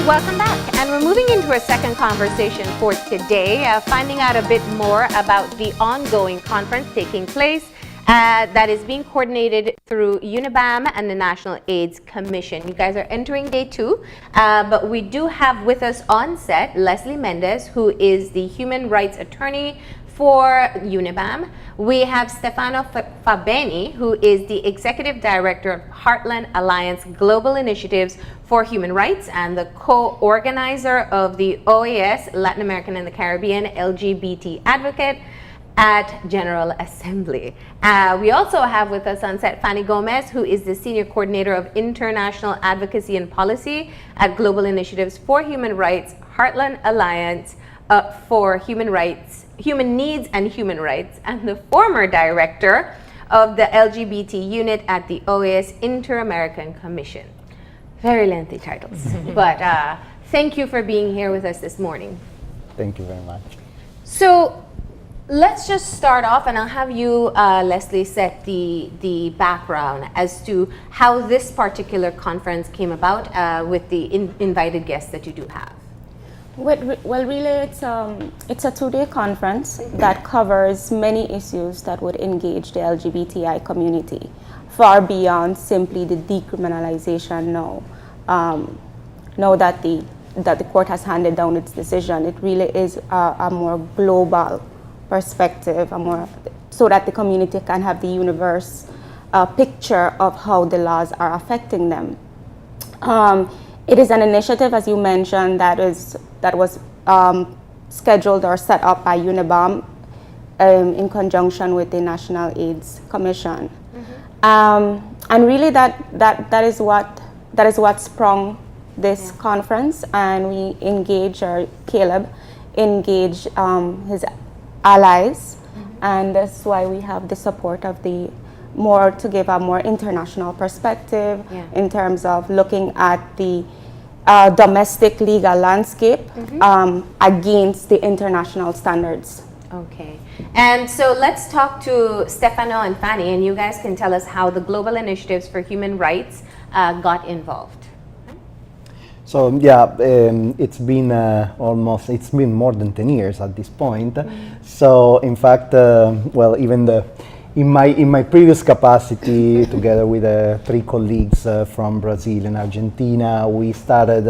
Welcome back, and we're moving into our second conversation for today, finding out a bit more about the ongoing conference taking place that is being coordinated through UNIBAM and the National AIDS Commission. You guys are entering day 2, but we do have with us on set Leslie Mendez, who is the human rights attorney for UNIBAM. We have Stefano Fabeni, who is the Executive Director of Heartland Alliance Global Initiatives for Human Rights and the co-organizer of the OAS Latin American and the Caribbean LGBT Advocate at General Assembly. We also have with us on set Fanny Gomez, who is the Senior Coordinator of International Advocacy and Policy at Global Initiatives for Human Rights, Heartland Alliance for Human Rights, Human Needs and Human Rights, and the former Director of the LGBT Unit at the OAS Inter-American Commission. Very lengthy titles, but thank you for being here with us this morning. Thank you very much. So let's just start off, and I'll have you, Leslie, set the background as to how this particular conference came about with the invited guests that you do have. Well, really, it's a 2-day conference that covers many issues that would engage the LGBTI community, far beyond simply the decriminalization now. Now that the court has handed down its decision, it really is a more global perspective, so that the community can have the universe picture of how the laws are affecting them. It is an initiative, as you mentioned, that was scheduled or set up by UNIBAM in conjunction with the National AIDS Commission, and really that is what sprung this conference. And we engage, or Caleb engaged his allies, and that's why we have the support of to give a more international perspective in terms of looking at the domestic legal landscape against the international standards. Okay, and so let's talk to Stefano and Fanny, and you guys can tell us how the Global Initiatives for Human Rights got involved. So yeah, it's been more than 10 years at this point. So in fact, well, even in my previous capacity, together with 3 colleagues from Brazil and Argentina, we started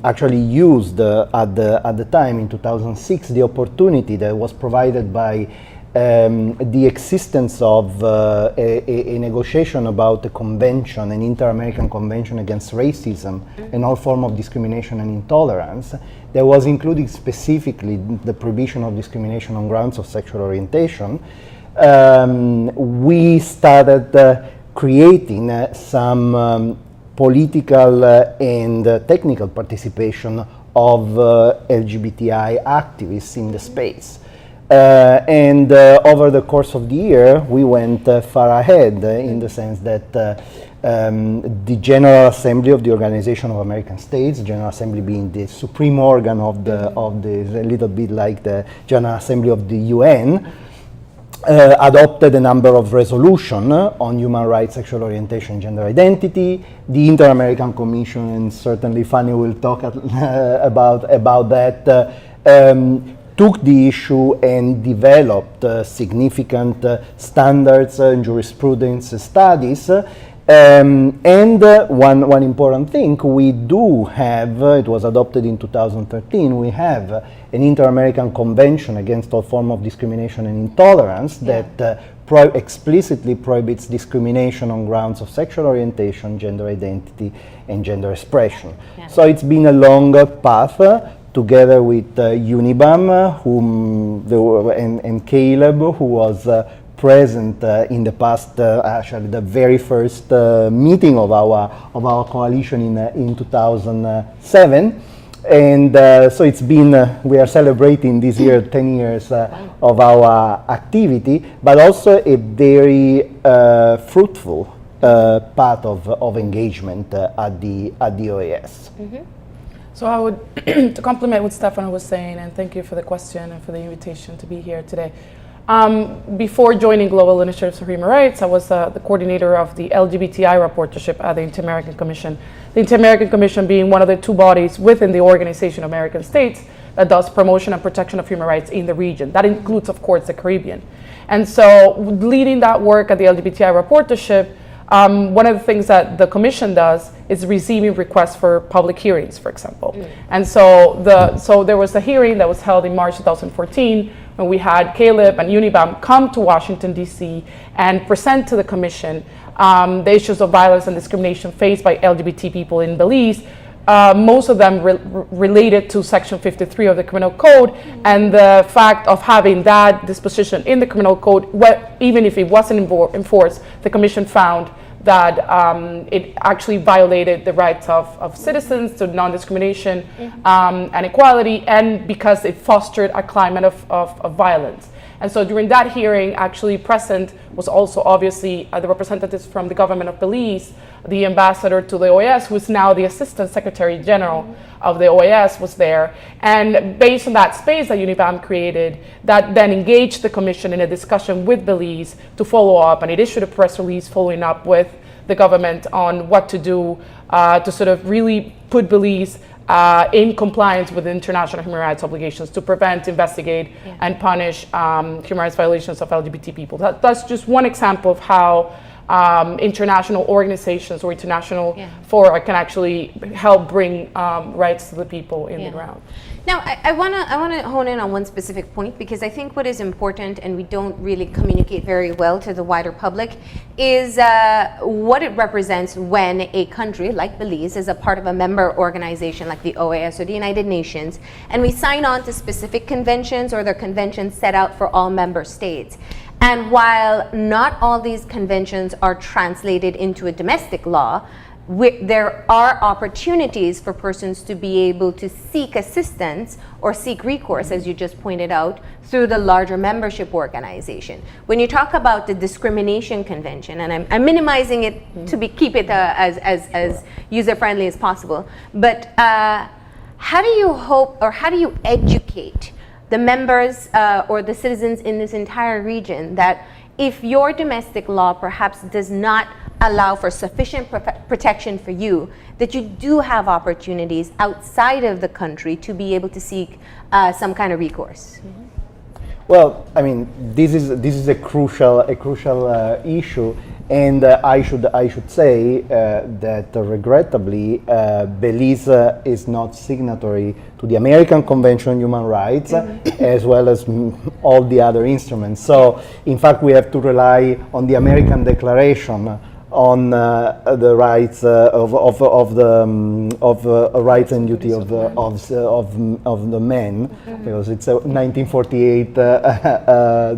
actually used at the time in 2006 the opportunity that was provided by the existence of a negotiation about a convention, an Inter-American Convention against racism and all form of discrimination and intolerance, that was including specifically the prohibition of discrimination on grounds of sexual orientation. We started creating some political and technical participation of LGBTI activists in the space. And over the course of the year, we went far ahead in the sense that the General Assembly of the Organization of American States, General Assembly being the supreme organ of the a little bit like the General Assembly of the UN, adopted a number of resolutions on human rights, sexual orientation, and gender identity. The Inter-American Commission, and certainly Fanny will talk about that, took the issue and developed significant standards and jurisprudence studies. And one important thing, we do have, it was adopted in 2013, we have an Inter-American Convention against all forms of discrimination and intolerance that explicitly prohibits discrimination on grounds of sexual orientation, gender identity, and gender expression. Yeah. So it's been a long path together with UNIBAM, and Caleb, who was present in the past, actually the very first meeting of our coalition in 2007, and so it's been we are celebrating this year 10 years of our activity, but also a very fruitful path of engagement at the OAS. So I would, to complement what Stefan was saying, and thank you for the question and for the invitation to be here today. Before joining Global Initiatives for Human Rights, I was the coordinator of the LGBTI rapporteurship at the Inter-American Commission. The Inter-American Commission being one of the two bodies within the Organization of American States that does promotion and protection of human rights in the region. That includes, of course, the Caribbean. And so leading that work at the LGBTI rapporteurship, one of the things that the Commission does is receiving requests for public hearings, for example. And so there was a hearing that was held in March 2014 when we had Caleb and UNIBAM come to Washington, D.C. and present to the Commission the issues of violence and discrimination faced by LGBT people in Belize, most of them related to Section 53 of the Criminal Code, and the fact of having that disposition in the Criminal Code, even if it wasn't enforced, the Commission found that it actually violated the rights of citizens to non-discrimination and equality, and because it fostered a climate of violence. And so during that hearing, actually present was also obviously the representatives from the government of Belize, the ambassador to the OAS, who is now the Assistant Secretary General of the OAS, was there. And based on that space that UNIBAM created, that then engaged the Commission in a discussion with Belize to follow up, and it issued a press release following up with the government on what to do to sort of really put Belize in compliance with international human rights obligations to prevent, investigate, and punish human rights violations of LGBT people. That's just one example of how international organizations or international fora can actually help bring rights to the people in the ground. Now, I want to hone in on one specific point, because I think what is important, and we don't really communicate very well to the wider public, is what it represents when a country like Belize is a part of a member organization like the OAS or the United Nations, and we sign on to specific conventions, or the conventions set out for all member states. And while not all these conventions are translated into a domestic law, there are opportunities for persons to be able to seek assistance or seek recourse, as you just pointed out, through the larger membership organization. When you talk about the discrimination convention, and I'm minimizing it to keep it as user-friendly as possible, but how do you hope, or how do you educate the members or the citizens in this entire region that if your domestic law perhaps does not allow for sufficient protection for you, that you do have opportunities outside of the country to be able to seek some kind of recourse? Well, I mean, this is a crucial issue, and I should say that regrettably, Belize is not signatory to the American Convention on Human Rights, as well as all the other instruments. So, in fact, we have to rely on the American Declaration on the rights of rights and duty of the men, because it's a 1948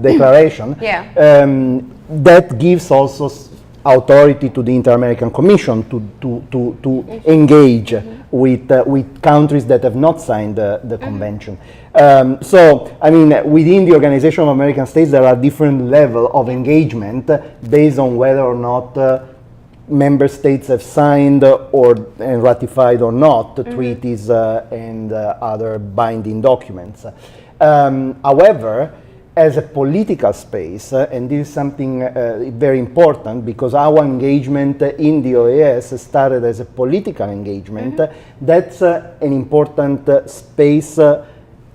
declaration. That gives also authority to the Inter-American Commission to engage with countries that have not signed the convention. So, I mean, within the Organization of American States, there are different levels of engagement based on whether or not member states have signed and ratified or not the treaties and other binding documents. However, as a political space, and this is something very important, because our engagement in the OAS started as a political engagement, that's an important space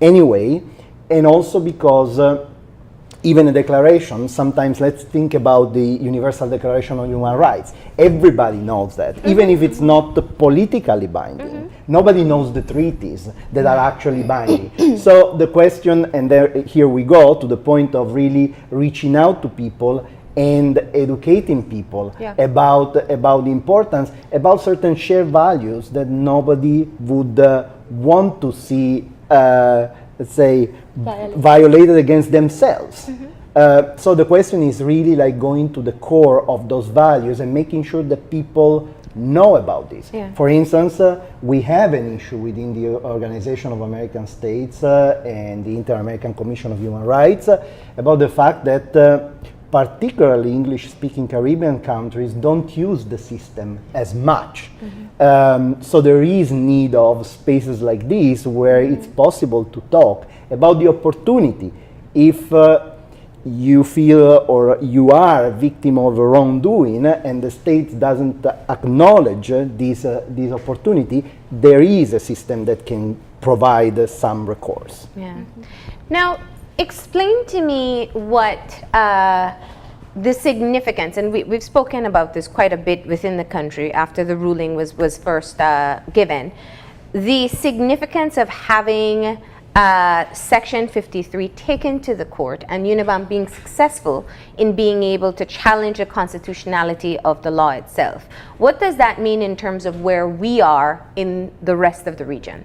anyway, and also because even a declaration, sometimes let's think about the Universal Declaration on Human Rights. Everybody knows that, even if it's not politically binding. Nobody knows the treaties that are actually binding. So the question, and here we go to the point of really reaching out to people and educating people about the importance, about certain shared values that nobody would want to see, let's say, violated against themselves. So the question is really like going to the core of those values and making sure that people know about this. For instance, we have an issue within the Organization of American States and the Inter-American Commission of Human Rights about the fact that particularly English-speaking Caribbean countries don't use the system as much. So there is need of spaces like this where it's possible to talk about the opportunity. If you feel or you are a victim of wrongdoing and the state doesn't acknowledge this opportunity, there is a system that can provide some recourse. Yeah. Now, explain to me what the significance, and we've spoken about this quite a bit within the country after the ruling was first given, the significance of having Section 53 taken to the court and UNIBAM being successful in being able to challenge the constitutionality of the law itself. What does that mean in terms of where we are in the rest of the region?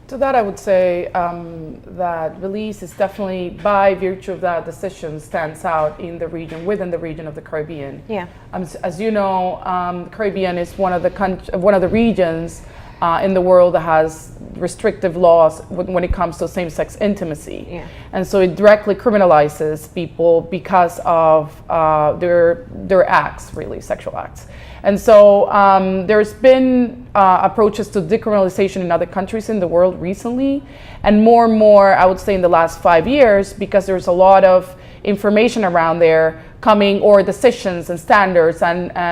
To that, I would say that Belize is definitely, by virtue of that decision, stands out in the region, within the region of the Caribbean. Yeah. As you know, the Caribbean is one of the regions in the world that has restrictive laws when it comes to same-sex intimacy. Yeah. And so it directly criminalizes people because of their acts, really, sexual acts. And so there's been approaches to decriminalization in other countries in the world recently, and more, I would say, in the last 5 years, because there's a lot of information around there coming, or decisions and standards, and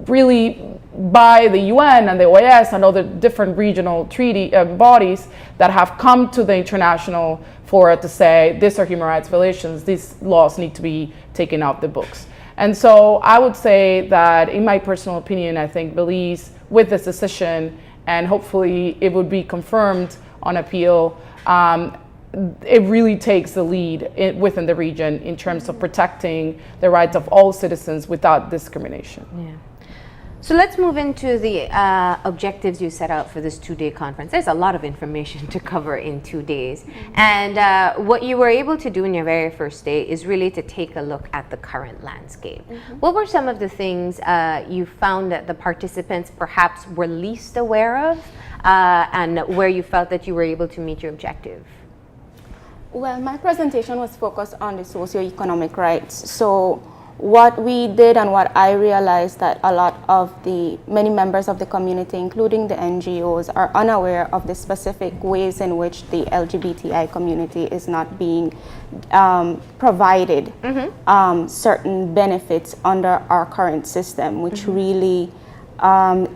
really by the UN and the OAS and other different regional treaty bodies that have come to the international fora to say these are human rights violations, these laws need to be taken off the books. And so I would say that, in my personal opinion, I think Belize, with this decision, and hopefully it would be confirmed on appeal, it really takes the lead within the region in terms of protecting the rights of all citizens without discrimination. Yeah. So let's move into the objectives you set out for this two-day conference. There's a lot of information to cover in 2 days. And what you were able to do in your very first day is really to take a look at the current landscape. What were some of the things you found that the participants perhaps were least aware of, and where you felt that you were able to meet your objective? Well, my presentation was focused on the socioeconomic rights. So what we did, and what I realized, that a lot of many members of the community, including the NGOs, are unaware of the specific ways in which the LGBTI community is not being provided certain benefits under our current system, which really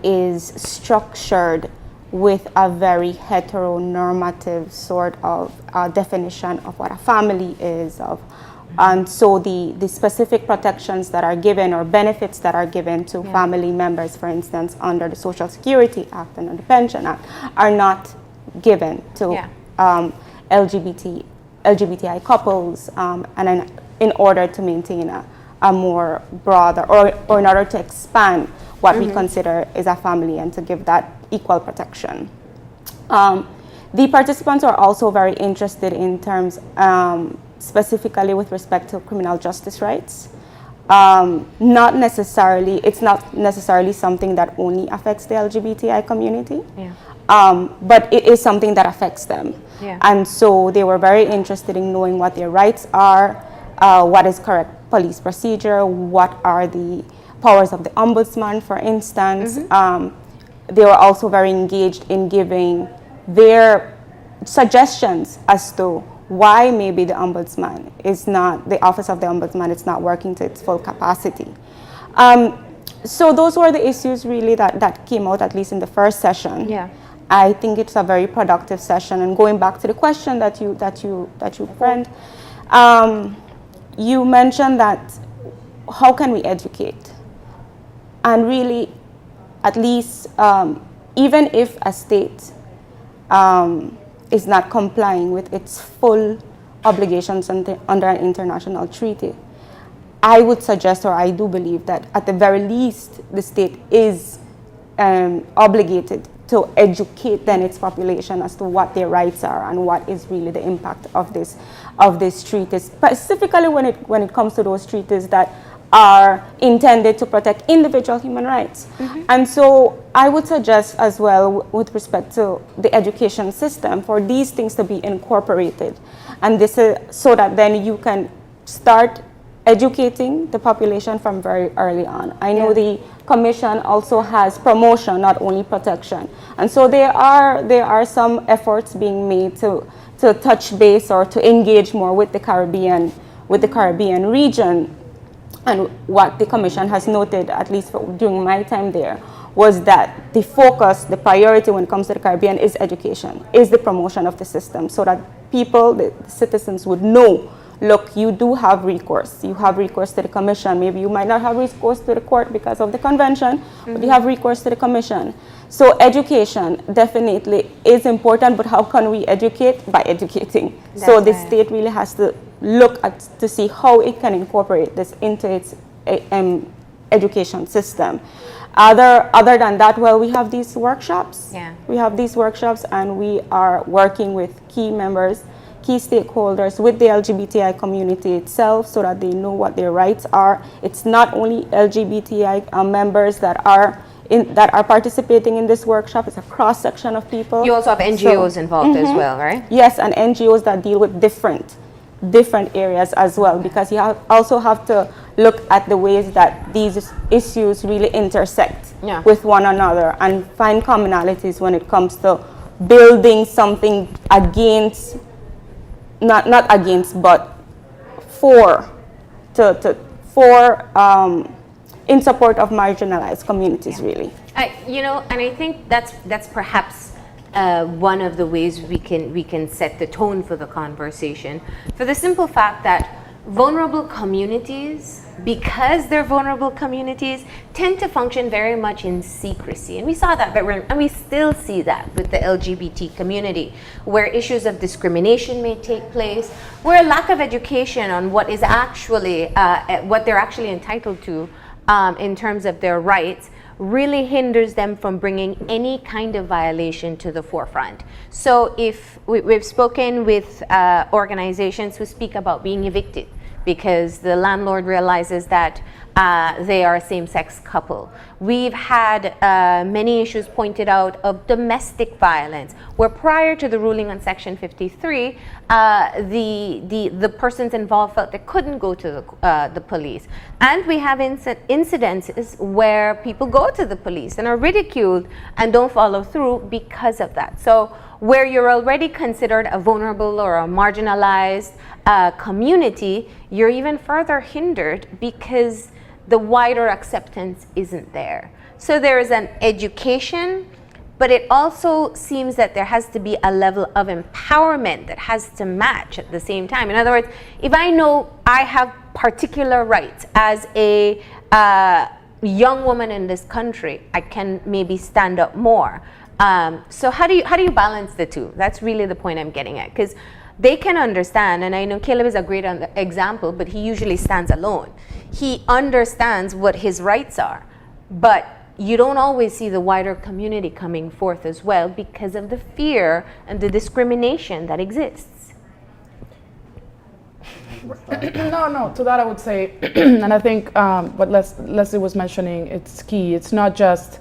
is structured with a very heteronormative sort of definition of what a family is, and so the specific protections that are given, or benefits that are given to family members, for instance, under the Social Security Act and the Pension Act, are not given to LGBTI couples, and in order to maintain a more broader, or in order to expand what we consider is a family, and to give that equal protection. The participants are also very interested in terms specifically with respect to criminal justice rights. It's not necessarily something that only affects the LGBTI community, but it is something that affects them. And so they were very interested in knowing what their rights are, what is correct police procedure, what are the powers of the ombudsman, for instance. They were also very engaged in giving their suggestions as to why maybe the ombudsman is not, the office of the ombudsman is not working to its full capacity. So those were the issues really that came out, at least in the first session. I think it's a very productive session. And going back to the question that you friend, you mentioned that how can we educate? And really, at least, even if a state is not complying with its full obligations under an international treaty, I would suggest, or I do believe, that at the very least the state is obligated to educate then its population as to what their rights are and what is really the impact of this treaty, specifically when it comes to those treaties that are intended to protect individual human rights. And so I would suggest as well, with respect to the education system, for these things to be incorporated. And this is so that then you can start educating the population from very early on. I know the Commission also has promotion, not only protection. And so there are some efforts being made to touch base or to engage more with the Caribbean region. And what the Commission has noted, at least during my time there, was that the focus, the priority when it comes to the Caribbean is education, is the promotion of the system, so that people, the citizens would know, look, you do have recourse. You have recourse to the Commission. Maybe you might not have recourse to the court because of the convention, but you have recourse to the Commission. So education definitely is important, but how can we educate? By educating. So the state really has to look at to see how it can incorporate this into its education system. Other than that, well, we have these workshops. Yeah. We have these workshops, and we are working with key members, key stakeholders, with the LGBTI community itself, so that they know what their rights are. It's not only LGBTI members that are participating in this workshop. It's a cross section of people. You also have NGOs involved as well, right? Yes, and NGOs that deal with different areas as well, because you also have to look at the ways that these issues really intersect with one another and find commonalities when it comes to building something against, not against, but in support of marginalized communities, really. And I think that's perhaps one of the ways we can set the tone for the conversation, for the simple fact that vulnerable communities, because they're vulnerable communities, tend to function very much in secrecy. And we saw that, and we still see that with the LGBT community, where issues of discrimination may take place, where a lack of education on what is actually, what they're actually entitled to in terms of their rights, really hinders them from bringing any kind of violation to the forefront. So if we've spoken with organizations who speak about being evicted because the landlord realizes that they are a same-sex couple. We've had many issues pointed out of domestic violence, where prior to the ruling on Section 53, the persons involved felt they couldn't go to the police. And we have incidences where people go to the police and are ridiculed and don't follow through because of that. So where you're already considered a vulnerable or a marginalized community, you're even further hindered because the wider acceptance isn't there. So there is an education, but it also seems that there has to be a level of empowerment that has to match at the same time. In other words, if I know I have particular rights as a young woman in this country, I can maybe stand up more. So how do you balance the two? That's really the point I'm getting at, because they can understand, and I know Caleb is a great example, but he usually stands alone. He understands what his rights are, but you don't always see the wider community coming forth as well because of the fear and the discrimination that exists. No, to that I would say, and I think what Leslie was mentioning, it's key. It's not just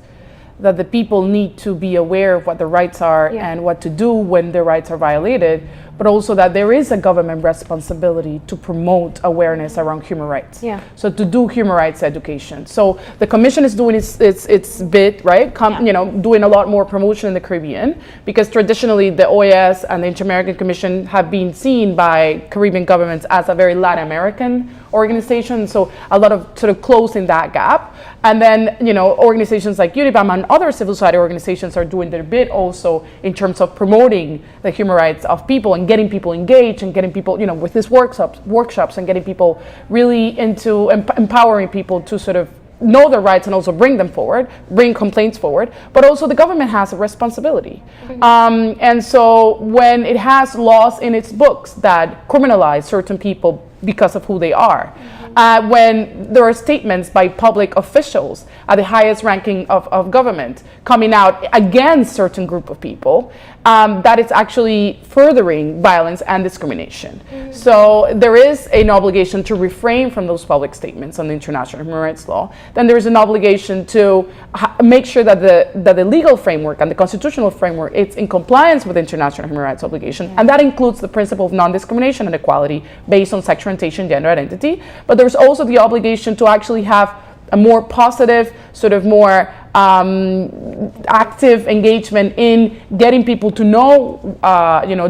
that the people need to be aware of what their rights are and what to do when their rights are violated, but also that there is a government responsibility to promote awareness around human rights. So to do human rights education. So the Commission is doing its bit, right? Doing a lot more promotion in the Caribbean, because traditionally the OAS and the Inter-American Commission have been seen by Caribbean governments as a very Latin American organization. So a lot of sort of closing that gap. And then, organizations like UNIBAM and other civil society organizations are doing their bit also in terms of promoting the human rights of people and getting people engaged and getting people, with these workshops and getting people really into empowering people to sort of know their rights and also bring complaints forward. But also the government has a responsibility. And so when it has laws in its books that criminalize certain people because of who they are, when there are statements by public officials at the highest ranking of government coming out against certain group of people, that it's actually furthering violence and discrimination. So there is an obligation to refrain from those public statements on the international human rights law. Then there is an obligation to make sure that the legal framework and the constitutional framework it's in compliance with international human rights obligation, and that includes the principle of non-discrimination and equality based on sexual orientation, gender identity. But there's also the obligation to actually have a more positive, sort of more active engagement in getting people to know,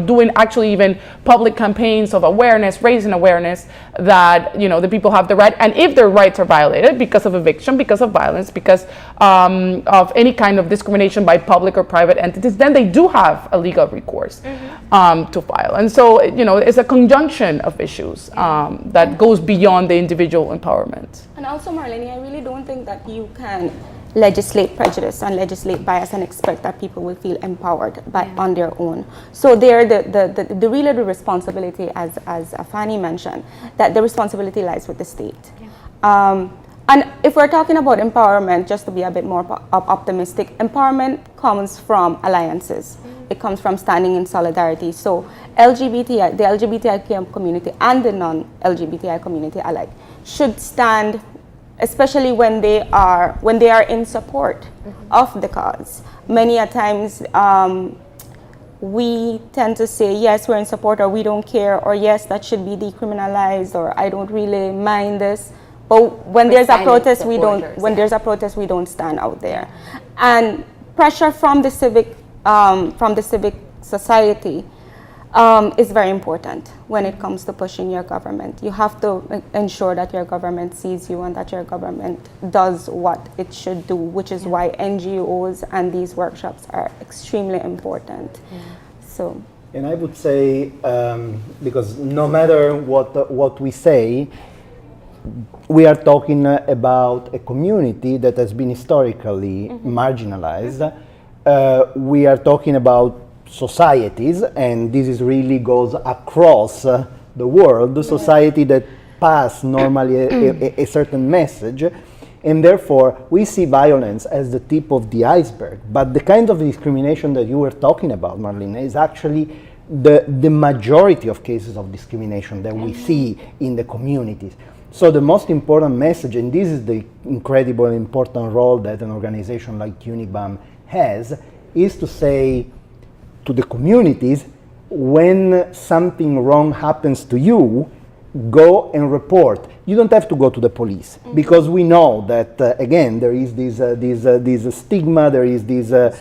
doing actually even public campaigns of awareness, raising awareness that, the people have the right, and if their rights are violated because of eviction, because of violence, because of any kind of discrimination by public or private entities, then they do have a legal recourse to file. And so, it's a conjunction of issues that goes beyond the individual empowerment. And also, Marlene, I really don't think that you can legislate prejudice and legislate bias and expect that people will feel empowered on their own. So there, the really the responsibility, as Fanny mentioned, that the responsibility lies with the state. And if we're talking about empowerment, just to be a bit more optimistic, empowerment comes from alliances. It comes from standing in solidarity. So the LGBTI community and the non-LGBTI community alike should stand, especially when they are in support of the cause. Many a times we tend to say, yes, we're in support, or we don't care, or yes, that should be decriminalized, or I don't really mind this. But when there's a protest, we don't. When there's a protest, we don't stand out there. And pressure from the civic society is very important when it comes to pushing your government. You have to ensure that your government sees you and that your government does what it should do, which is why NGOs and these workshops are extremely important. So. And I would say, because no matter what we say, we are talking about a community that has been historically marginalized. We are talking about societies, and this is really goes across the world, the society that pass normally a certain message, and therefore we see violence as the tip of the iceberg. But the kind of discrimination that you were talking about, Marlene, is actually the majority of cases of discrimination that we see in the communities. So the most important message, and this is the incredible important role that an organization like UNIBAM has, is to say to the communities, when something wrong happens to you, go and report. You don't have to go to the police, because we know that again there is this stigma, there is this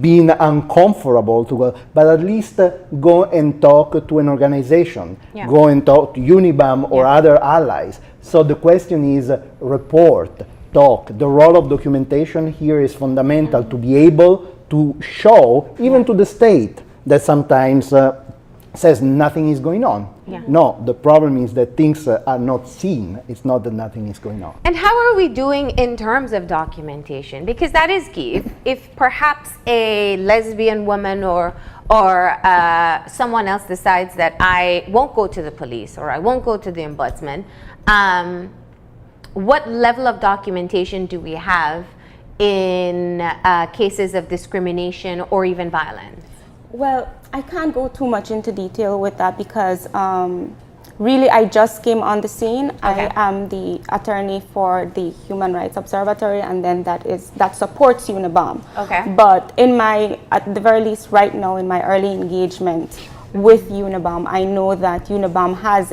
being uncomfortable to go, but at least go and talk to an organization, go and talk to UNIBAM or other allies. So the question is report, talk. The role of documentation here is fundamental to be able to show even to the state that sometimes says nothing is going on. No, the problem is that things are not seen. It's not that nothing is going on. And how are we doing in terms of documentation? Because that is key. If perhaps a lesbian woman or someone else decides that I won't go to the police or I won't go to the ombudsman, what level of documentation do we have in cases of discrimination or even violence? Well, I can't go too much into detail with that because really I just came on the scene. I am the attorney for the Human Rights Observatory, and then that supports UNIBAM. But at the very least right now in my early engagement with UNIBAM, I know that UNIBAM has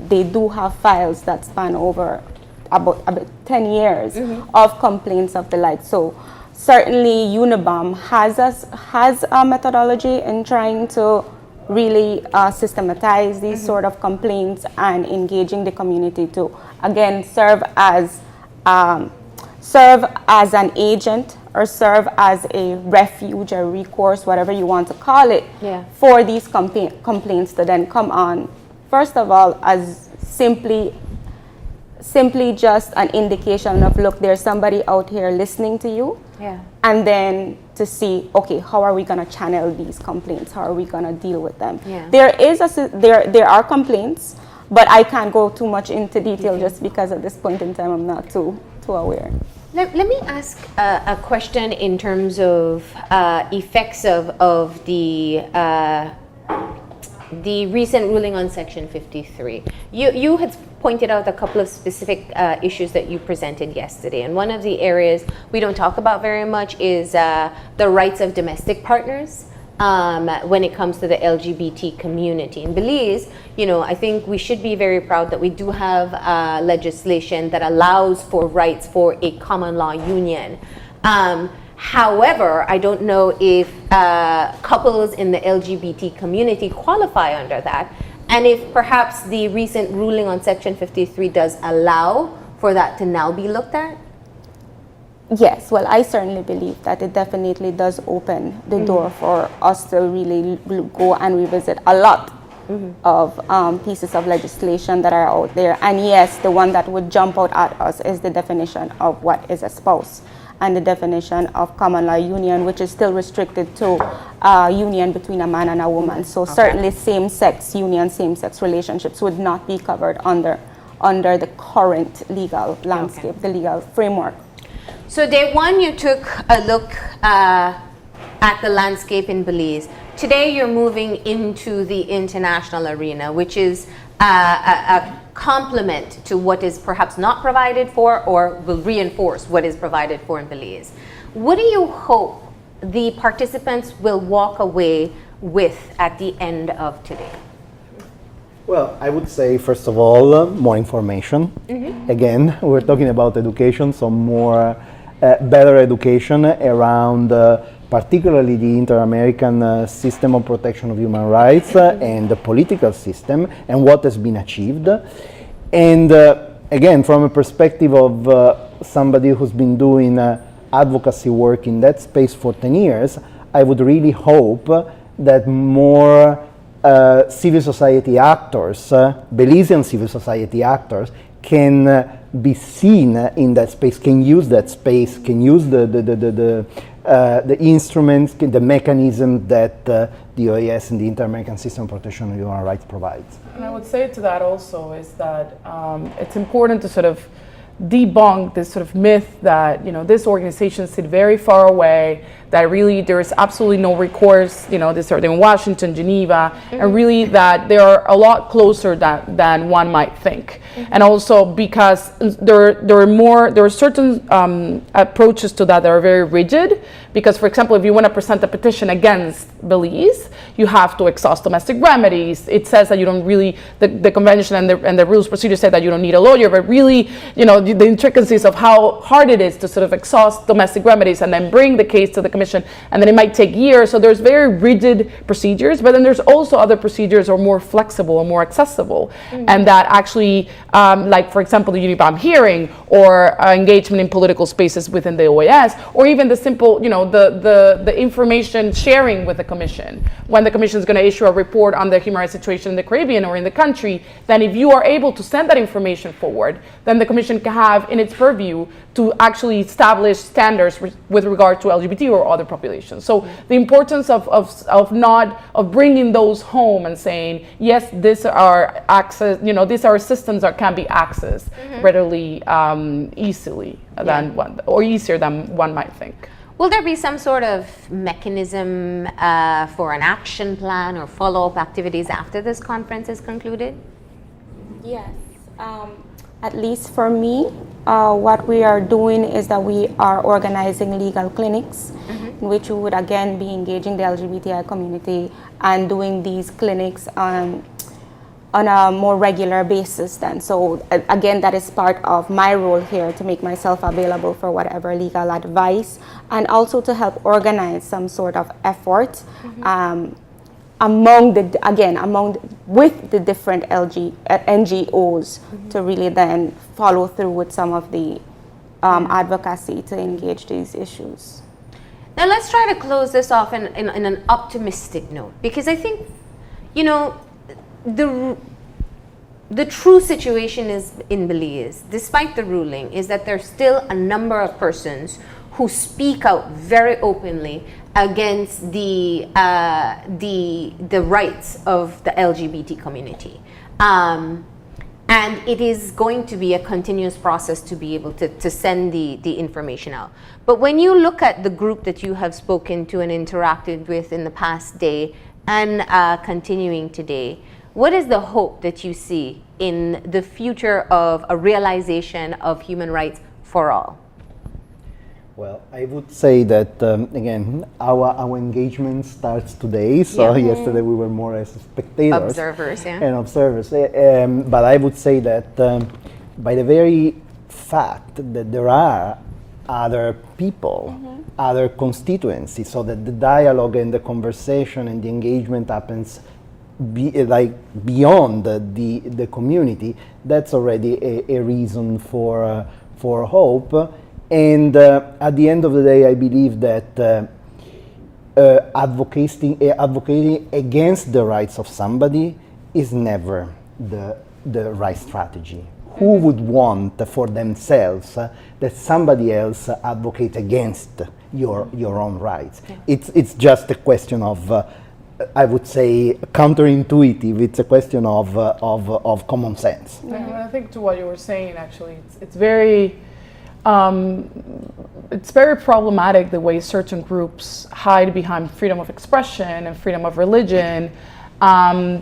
they do have files that span over about 10 years of complaints of the like. So certainly UNIBAM has a methodology in trying to really systematize these sort of complaints and engaging the community to, again, serve as an agent or serve as a refuge or recourse, whatever you want to call it, for these complaints to then come on, first of all, as simply just an indication of, look, there's somebody out here listening to you. And then to see, okay, how are we going to channel these complaints? How are we going to deal with them? There are complaints, but I can't go too much into detail just because at this point in time I'm not too aware. Let me ask a question in terms of effects of the recent ruling on Section 53. You had pointed out a couple of specific issues that you presented yesterday, and one of the areas we don't talk about very much is the rights of domestic partners when it comes to the LGBT community. In Belize, I think we should be very proud that we do have legislation that allows for rights for a common law union. However, I don't know if couples in the LGBT community qualify under that, and if perhaps the recent ruling on Section 53 does allow for that to now be looked at? Yes, well, I certainly believe that it definitely does open the door for us to really go and revisit a lot of pieces of legislation that are out there. And yes, the one that would jump out at us is the definition of what is a spouse and the definition of common law union, which is still restricted to union between a man and a woman. So certainly same-sex union, same-sex relationships would not be covered under the current legal landscape, the legal framework. So day one, you took a look at the landscape in Belize. Today, you're moving into the international arena, which is a complement to what is perhaps not provided for, or will reinforce what is provided for in Belize. What do you hope the participants will walk away with at the end of today? Well, I would say, first of all, more information. Again, we're talking about education, so more better education around particularly the Inter-American system of protection of human rights and the political system and what has been achieved. And again, from a perspective of somebody who's been doing advocacy work in that space for 10 years, I would really hope that more civil society actors, Belizean civil society actors, can be seen in that space, can use that space, can use the instruments, the mechanism that the OAS and the Inter-American System of Protection of Human Rights provides. And I would say to that also is that it's important to sort of debunk this sort of myth that, this organization sit very far away, that really there is absolutely no recourse, they're in Washington, Geneva, and really that they are a lot closer than one might think. And also because there are certain approaches to that that are very rigid, because for example, if you want to present a petition against Belize, you have to exhaust domestic remedies. It says that you don't really, the convention and the rules procedures say that you don't need a lawyer, but really, the intricacies of how hard it is to sort of exhaust domestic remedies and then bring the case to the commission, and then it might take years. So there's very rigid procedures, but then there's also other procedures that are more flexible and more accessible, and that actually, like for example, the UNIBAM hearing or engagement in political spaces within the OAS, or even the simple, the information sharing with the commission. When the commission is going to issue a report on the human rights situation in the Caribbean or in the country, then if you are able to send that information forward, then the commission can have in its purview to actually establish standards with regard to LGBT or other populations. So the importance of bringing those home and saying, yes, these are access, these are systems that can be accessed readily, easily than one, or easier than one might think. Will there be some sort of mechanism for an action plan or follow-up activities after this conference is concluded? Yes. At least for me, what we are doing is that we are organizing legal clinics in which we would again be engaging the LGBTI community and doing these clinics on a more regular basis then. So again, that is part of my role here, to make myself available for whatever legal advice and also to help organize some sort of effort with the different NGOs to really then follow through with some of the advocacy to engage these issues. Now let's try to close this off in an optimistic note, because I think, the true situation is in Belize, despite the ruling, is that there's still a number of persons who speak out very openly against the rights of the LGBT community. And it is going to be a continuous process to be able to send the information out. But when you look at the group that you have spoken to and interacted with in the past day and continuing today, what is the hope that you see in the future of a realization of human rights for all? Well, I would say that, again, our engagement starts today. So yesterday we were more as spectators. Observers, yeah. And observers. But I would say that by the very fact that there are other people, other constituencies, so that the dialogue and the conversation and the engagement happens beyond the community. That's already a reason for hope. And at the end of the day, I believe that advocating against the rights of somebody is never the right strategy. Who would want for themselves that somebody else advocate against your own rights? It's just a question of, I would say, counterintuitive. It's a question of common sense. I think to what you were saying, actually, it's very problematic the way certain groups hide behind freedom of expression and freedom of religion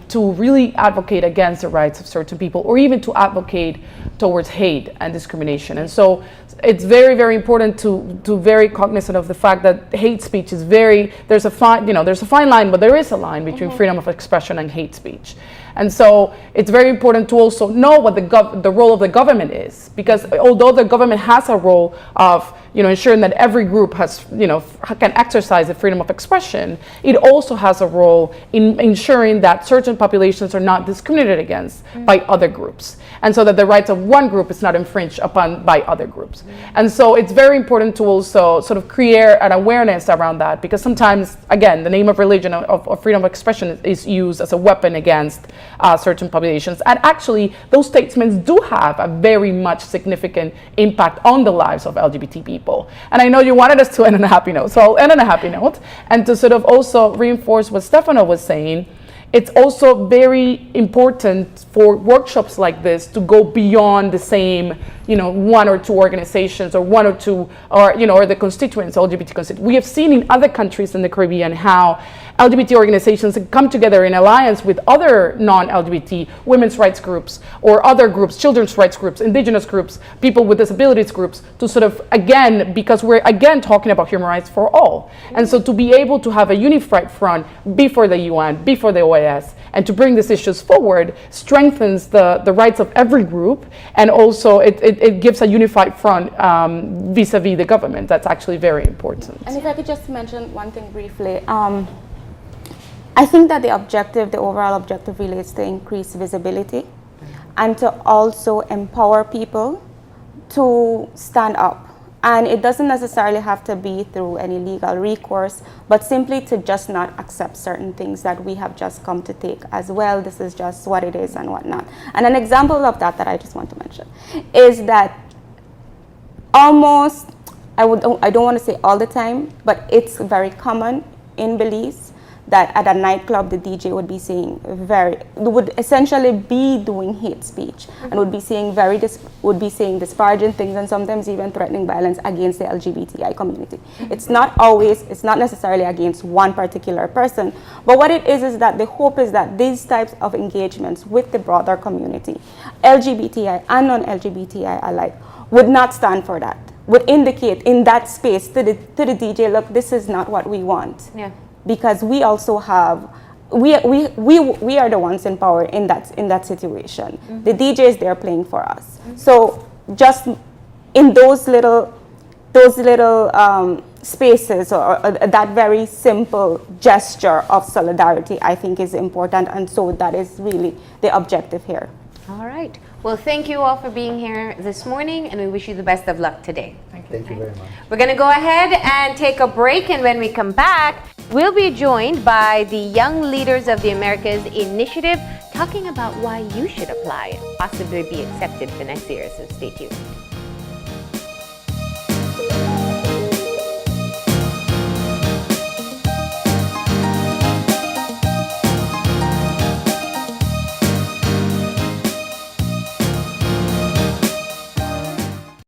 to really advocate against the rights of certain people, or even to advocate towards hate and discrimination. And so it's very, very important to very cognizant of the fact that hate speech is there's a fine line, but there is a line between freedom of expression and hate speech. And so it's very important to also know what the role of the government is, because although the government has a role of ensuring that every group has can exercise the freedom of expression, it also has a role in ensuring that certain populations are not discriminated against by other groups, and so that the rights of one group is not infringed upon by other groups. And so it's very important to also sort of create an awareness around that, because sometimes, again, the name of religion of freedom of expression is used as a weapon against certain populations. And actually, those statements do have a very much significant impact on the lives of LGBT people. And I know you wanted us to end on a happy note, so I'll end on a happy note. And to sort of also reinforce what Stefano was saying, it's also very important for workshops like this to go beyond the same, one or two organizations or one or two, or the constituents, LGBT constituents. We have seen in other countries in the Caribbean how LGBT organizations come together in alliance with other non-LGBT women's rights groups or other groups, children's rights groups, indigenous groups, people with disabilities groups, to sort of, again, because we're again talking about human rights for all. And so to be able to have a unified front before the UN, before the OAS, and to bring these issues forward strengthens the rights of every group, and also it gives a unified front vis-a-vis the government. That's actually very important. And if I could just mention one thing briefly. I think that the overall objective relates to increased visibility and to also empower people to stand up. And it doesn't necessarily have to be through any legal recourse, but simply to just not accept certain things that we have just come to take as well. This is just what it is and whatnot. And an example of that I just want to mention is that almost, I don't want to say all the time, but it's very common in Belize that at a nightclub the DJ would essentially be doing hate speech and would be saying disparaging things and sometimes even threatening violence against the LGBTI community. It's not necessarily against one particular person, but what it is that the hope is that these types of engagements with the broader community, LGBTI and non-LGBTI alike, would not stand for that, would indicate in that space to the DJ, look, this is not what we want. Yeah. Because we also have, we are the ones in power in that situation. Mm-hmm. The DJ is there playing for us. Mm-hmm. So just in those little spaces, or that very simple gesture of solidarity, I think is important, and so that is really the objective here. All right. Well, thank you all for being here this morning, and we wish you the best of luck today. Thank you very much. We're going to go ahead and take a break, and when we come back, we'll be joined by the Young Leaders of the Americas Initiative, talking about why you should apply and possibly be accepted for next year. So stay tuned.